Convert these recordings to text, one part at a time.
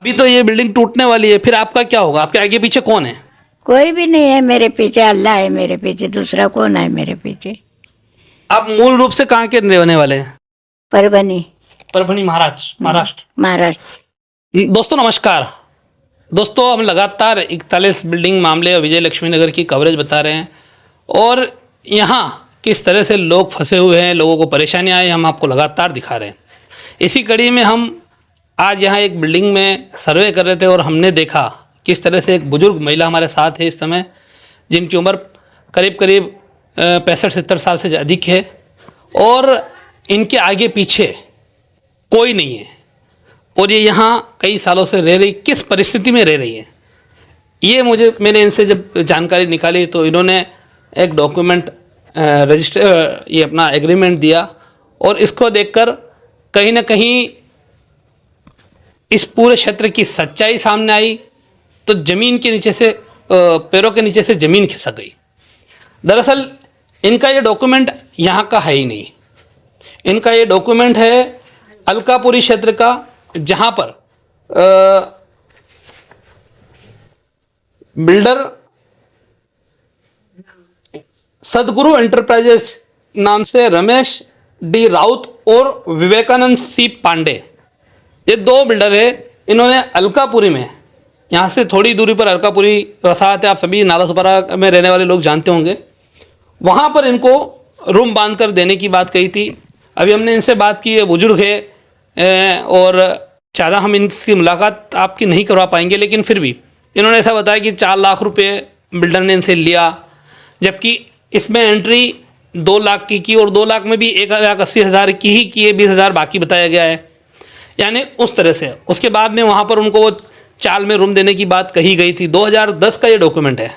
अभी तो ये बिल्डिंग टूटने वाली है, फिर आपका क्या होगा? आपके आगे पीछे कौन है? कोई भी नहीं है मेरे पीछे, अल्लाह है मेरे पीछे, दूसरा कौन है मेरे पीछे। आप मूल रूप से कहाँ के रहने वाले हैं? परभनी, परभनी, महाराष्ट्र। महाराष्ट्र। दोस्तों नमस्कार। दोस्तों हम लगातार 41 बिल्डिंग मामले और विजय लक्ष्मी नगर की कवरेज बता रहे हैं और यहाँ किस तरह से लोग फंसे हुए हैं, लोगों को परेशानियाँ आई, हम आपको लगातार दिखा रहे हैं। इसी कड़ी में हम आज यहाँ एक बिल्डिंग में सर्वे कर रहे थे और हमने देखा किस तरह से एक बुजुर्ग महिला हमारे साथ है इस समय, जिनकी उम्र करीब 65-70 साल से अधिक है और इनके आगे पीछे कोई नहीं है और ये यहाँ कई सालों से रह रही, किस परिस्थिति में रह रही है ये मैंने इनसे जब जानकारी निकाली तो इन्होंने एक डॉक्यूमेंट रजिस्टर ये अपना एग्रीमेंट दिया और इसको देखकर कहीं ना कहीं इस पूरे क्षेत्र की सच्चाई सामने आई तो ज़मीन के नीचे से पैरों के नीचे से ज़मीन खिसक गई। दरअसल इनका ये डॉक्यूमेंट यहाँ का है ही नहीं। इनका ये डॉक्यूमेंट है अलकापुरी क्षेत्र का, जहाँ पर बिल्डर सदगुरु एंटरप्राइजेस नाम से रमेश डी राउत और विवेकानंद सी पांडे, ये दो बिल्डर है। इन्होंने अलकापुरी में, यहाँ से थोड़ी दूरी पर अलकापुरी वसाहत है, आप सभी नालासोपारा में रहने वाले लोग जानते होंगे, वहाँ पर इनको रूम बांध कर देने की बात कही थी। अभी हमने इनसे बात की, ये बुजुर्ग है और ज़्यादा हम इनकी मुलाकात आपकी नहीं करवा पाएंगे, लेकिन फिर भी इन्होंने ऐसा बताया कि 4 लाख रुपए बिल्डर ने इनसे लिया, जबकि इसमें एंट्री 2 लाख की और 2 लाख में भी 1,80,000 की ही की है, 20,000 बाकी बताया गया है। यानी उस तरह से उसके बाद में वहाँ पर उनको वो चाल में रूम देने की बात कही गई थी। 2010 का ये डॉक्यूमेंट है,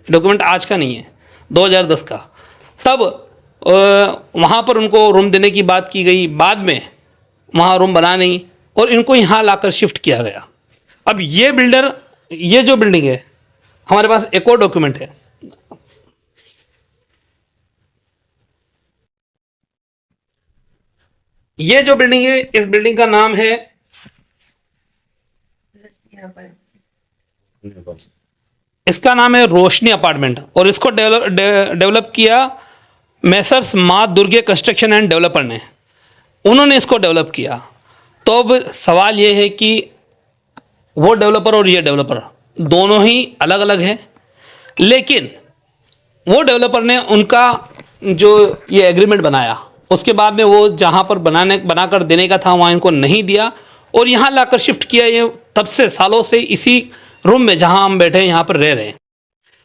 डॉक्यूमेंट आज का नहीं है, 2010 का। तब वहाँ पर उनको रूम देने की बात की गई, बाद में वहाँ रूम बना नहीं और इनको यहाँ लाकर शिफ्ट किया गया। अब ये बिल्डर, ये जो बिल्डिंग है, हमारे पास एक और डॉक्यूमेंट है, ये जो बिल्डिंग है, इस बिल्डिंग का नाम है, इसका नाम है रोशनी अपार्टमेंट और इसको डेवलप किया मैसर्स माँ दुर्गे कंस्ट्रक्शन एंड डेवलपर ने, उन्होंने इसको डेवलप किया। तो अब सवाल ये है कि वो डेवलपर और ये डेवलपर दोनों ही अलग अलग हैं, लेकिन वो डेवलपर ने उनका जो ये एग्रीमेंट बनाया उसके बाद में वो जहाँ पर बनाकर देने का था वहाँ इनको नहीं दिया और यहाँ लाकर शिफ्ट किया। ये तब से सालों से इसी रूम में जहाँ हम बैठे हैं यहाँ पर रह रहे हैं।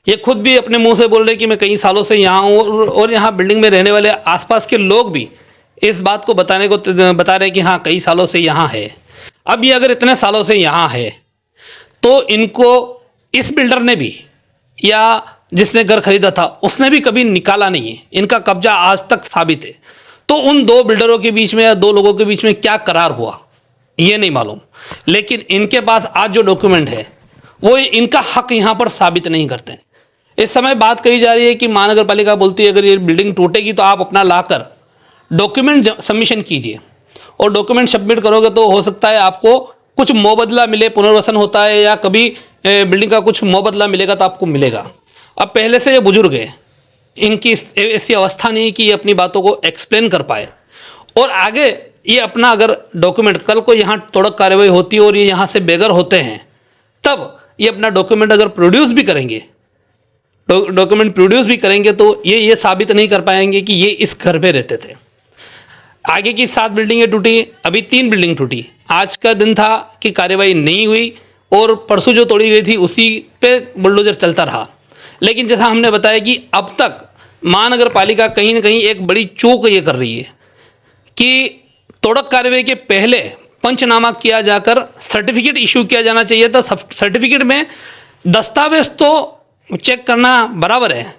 ये खुद भी अपने मुंह से बोल रहे हैं कि मैं कई सालों से यहाँ हूँ और यहाँ बिल्डिंग में रहने वाले आसपास के लोग भी इस बात को बता रहे हैं कि हाँ कई सालों से यहाँ है। अब ये अगर इतने सालों से यहाँ है तो इनको इस बिल्डर ने भी या जिसने घर खरीदा था उसने भी कभी निकाला नहीं है, इनका कब्जा आज तक साबित है। तो उन दो बिल्डरों के बीच में या दो लोगों के बीच में क्या करार हुआ ये नहीं मालूम, लेकिन इनके पास आज जो डॉक्यूमेंट है वो इनका हक यहाँ पर साबित नहीं करते। इस समय बात कही जा रही है कि महानगर पालिका बोलती है अगर ये बिल्डिंग टूटेगी तो आप अपना लाकर डॉक्यूमेंट सबमिशन कीजिए और डॉक्यूमेंट सबमिट करोगे तो हो सकता है आपको कुछ मोबदला मिले, पुनर्वसन होता है या कभी बिल्डिंग का कुछ मोबदला मिलेगा तो आपको मिलेगा। अब पहले से ये बुजुर्ग है, इनकी ऐसी अवस्था नहीं कि ये अपनी बातों को एक्सप्लेन कर पाए और आगे ये अपना अगर डॉक्यूमेंट, कल को यहाँ तोड़क कार्रवाई होती है और ये यहाँ से बेघर होते हैं तब ये अपना डॉक्यूमेंट अगर प्रोड्यूस भी करेंगे, डॉक्यूमेंट प्रोड्यूस भी करेंगे तो ये साबित नहीं कर पाएंगे कि ये इस घर पे रहते थे। आगे की 7 बिल्डिंगें टूटी, अभी 3 बिल्डिंग टूटी। आज का दिन था कि कार्रवाई नहीं हुई और परसों जो तोड़ी गई थी उसी पे बुलडोजर चलता रहा। लेकिन जैसा हमने बताया कि अब तक महानगर पालिका कहीं ना कहीं एक बड़ी चूक ये कर रही है कि तोड़क कार्रवाई के पहले पंचनामा किया जाकर सर्टिफिकेट इशू किया जाना चाहिए था। सर्टिफिकेट में दस्तावेज तो चेक करना बराबर है,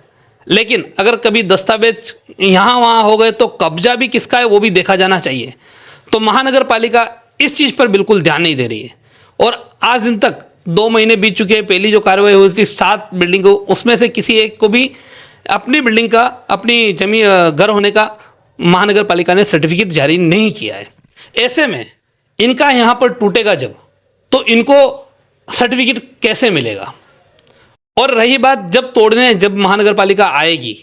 लेकिन अगर कभी दस्तावेज यहाँ वहाँ हो गए तो कब्जा भी किसका है वो भी देखा जाना चाहिए। तो महानगर पालिका इस चीज़ पर बिल्कुल ध्यान नहीं दे रही है और आज दिन तक 2 महीने बीत चुके हैं। पहली जो कार्रवाई हुई थी 7 बिल्डिंगों, उसमें से किसी एक को भी अपनी बिल्डिंग का, अपनी जमीन घर होने का महानगर पालिका ने सर्टिफिकेट जारी नहीं किया है। ऐसे में इनका यहाँ पर टूटेगा जब तो इनको सर्टिफिकेट कैसे मिलेगा? और रही बात जब महानगर पालिका आएगी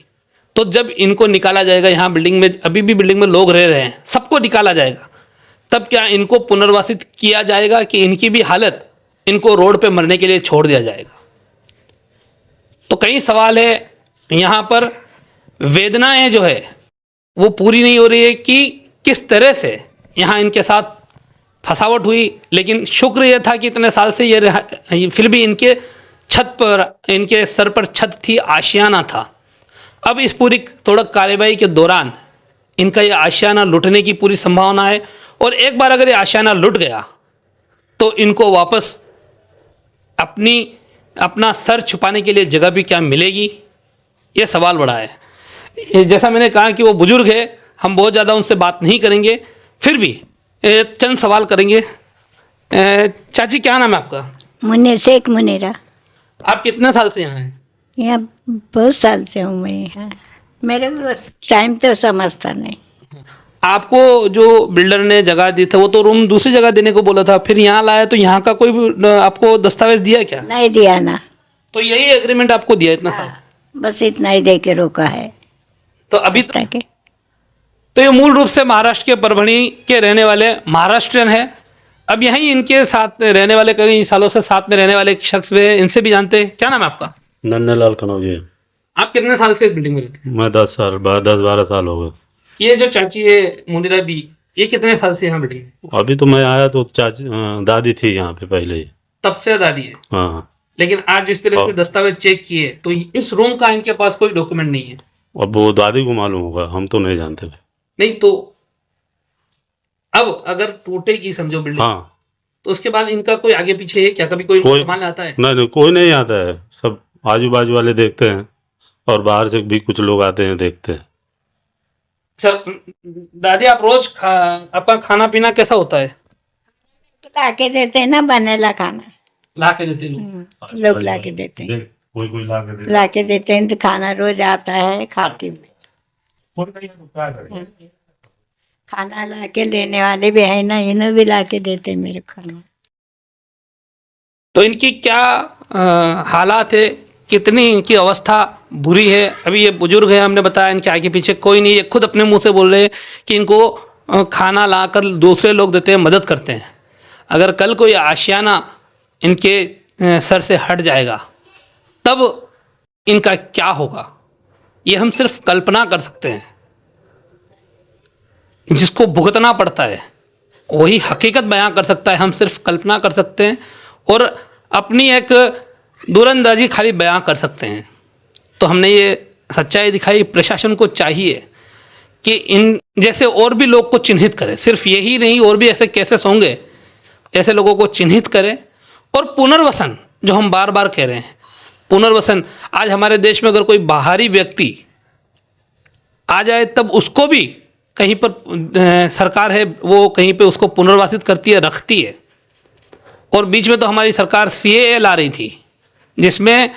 तो जब इनको निकाला जाएगा, यहाँ बिल्डिंग में अभी भी बिल्डिंग में लोग रह रहे हैं, सबको निकाला जाएगा, तब क्या इनको पुनर्वासित किया जाएगा कि इनकी भी हालत इनको रोड पे मरने के लिए छोड़ दिया जाएगा? तो कई सवाल है। यहाँ पर वेदनाएं जो है वो पूरी नहीं हो रही है कि किस तरह से यहाँ इनके साथ फसावट हुई। लेकिन शुक्र यह था कि इतने साल से ये फिर भी इनके छत पर, इनके सर पर छत थी, आशियाना था। अब इस पूरी थोड़ा कार्यवाही के दौरान इनका ये आशियाना लुटने की पूरी संभावना है, और एक बार अगर ये आशियाना लुट गया तो इनको वापस अपना सर छुपाने के लिए जगह भी क्या मिलेगी, ये सवाल बड़ा है। जैसा मैंने कहा कि वो बुजुर्ग है, हम बहुत ज़्यादा उनसे बात नहीं करेंगे, फिर भी चंद सवाल करेंगे। चाची क्या नाम है आपका? मुन्ने शेख मुनीरा। आप कितने साल से यहाँ हैं? यहाँ बहुत साल से हूँ मैं यहाँ। मेरे को टाइम तो समझता नहीं। आपको जो बिल्डर ने जगह दी था वो तो रूम दूसरी जगह देने को बोला था, फिर यहाँ लाया तो यहाँ का कोई भी आपको दस्तावेज दिया क्या? नहीं दिया ना। तो यही एग्रीमेंट आपको दिया इतना साल? बस इतना ही दे के रोका है। तो अभी ताकि तो ये मूल रूप से महाराष्ट्र के परभणी के रहने वाले महाराष्ट्रियन है। अब यहीं इनके साथ रहने वाले, कई सालों से साथ में रहने वाले एक शख्स वे, इनसे भी जानते हैं। क्या नाम है आपका? नन्हेलाल कनौजिया। आप कितने साल से इस बिल्डिंग में रहते हैं? मैं 10-12 साल हो गए। ये जो चाची है मुनीरा बी, ये कितने साल से यहाँ बिल्डिंग में? अभी तो मैं आया तो चाची दादी थी यहाँ पे पहले ही। तब से दादी है। हाँ। लेकिन आज जिस तरह से दस्तावेज चेक किए तो इस रूम का इनके पास कोई डॉक्यूमेंट नहीं है। अब वो दादी को मालूम होगा, हम तो नहीं जानते। नहीं तो अब अगर टूटेगी समझो बिल्डिंग, हाँ, तो उसके बाद इनका कोई आगे पीछे है क्या? कभी कोई सामान आता है? नहीं, कोई नहीं आता है, सब आजू बाजू वाले देखते हैं और बाहर से भी कुछ लोग आते हैं देखते हैं। अच्छा दादी, आप रोज आपका खाना पीना कैसा होता है? ला के देते हैं ना, बनेला खाना ला के देते लोग? लोग ला के देते हैं। कोई ला के देते हैं तो खाना रोज आता है, खाती हूँ। खाना ला के लेने वाले भी है ना, इन्हें भी ला के देते हैं मेरे खाना। तो इनकी क्या हालात है, कितनी इनकी अवस्था बुरी है? अभी ये बुजुर्ग है, हमने बताया, इनके आगे पीछे कोई नहीं। ये खुद अपने मुंह से बोल रहे हैं कि इनको खाना लाकर दूसरे लोग देते हैं, मदद करते हैं। अगर कल कोई आशियाना इनके सर से हट जाएगा तब इनका क्या होगा, ये हम सिर्फ कल्पना कर सकते हैं। जिसको भुगतना पड़ता है वही हकीकत बयां कर सकता है, हम सिर्फ कल्पना कर सकते हैं और अपनी एक दूरंदाजी खाली बयां कर सकते हैं। तो हमने ये सच्चाई दिखाई। प्रशासन को चाहिए कि इन जैसे और भी लोग को चिन्हित करे, सिर्फ यही नहीं, और भी ऐसे केसेस होंगे, ऐसे लोगों को चिन्हित करें। और पुनर्वसन, जो हम बार बार कह रहे हैं, पुनर्वसन। आज हमारे देश में अगर कोई बाहरी व्यक्ति आ जाए तब उसको भी कहीं पर सरकार है वो कहीं पे उसको पुनर्वासित करती है, रखती है। और बीच में तो हमारी सरकार CAA ला रही थी, जिसमें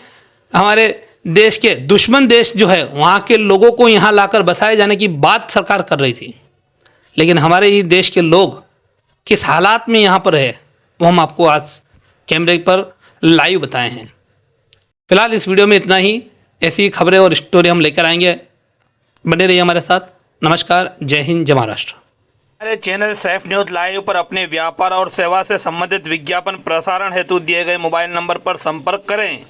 हमारे देश के दुश्मन देश जो है वहाँ के लोगों को यहाँ लाकर बसाए जाने की बात सरकार कर रही थी। लेकिन हमारे ही देश के लोग किस हालात में यहाँ पर है वो हम आपको आज कैमरे पर लाइव बताए हैं। फिलहाल इस वीडियो में इतना ही। ऐसी खबरें और स्टोरी हम लेकर आएंगे, बने रहिए हमारे साथ। नमस्कार, जय हिंद, जय महाराष्ट्र। हमारे चैनल सैफ न्यूज़ लाइव पर अपने व्यापार और सेवा से संबंधित विज्ञापन प्रसारण हेतु दिए गए मोबाइल नंबर पर संपर्क करें।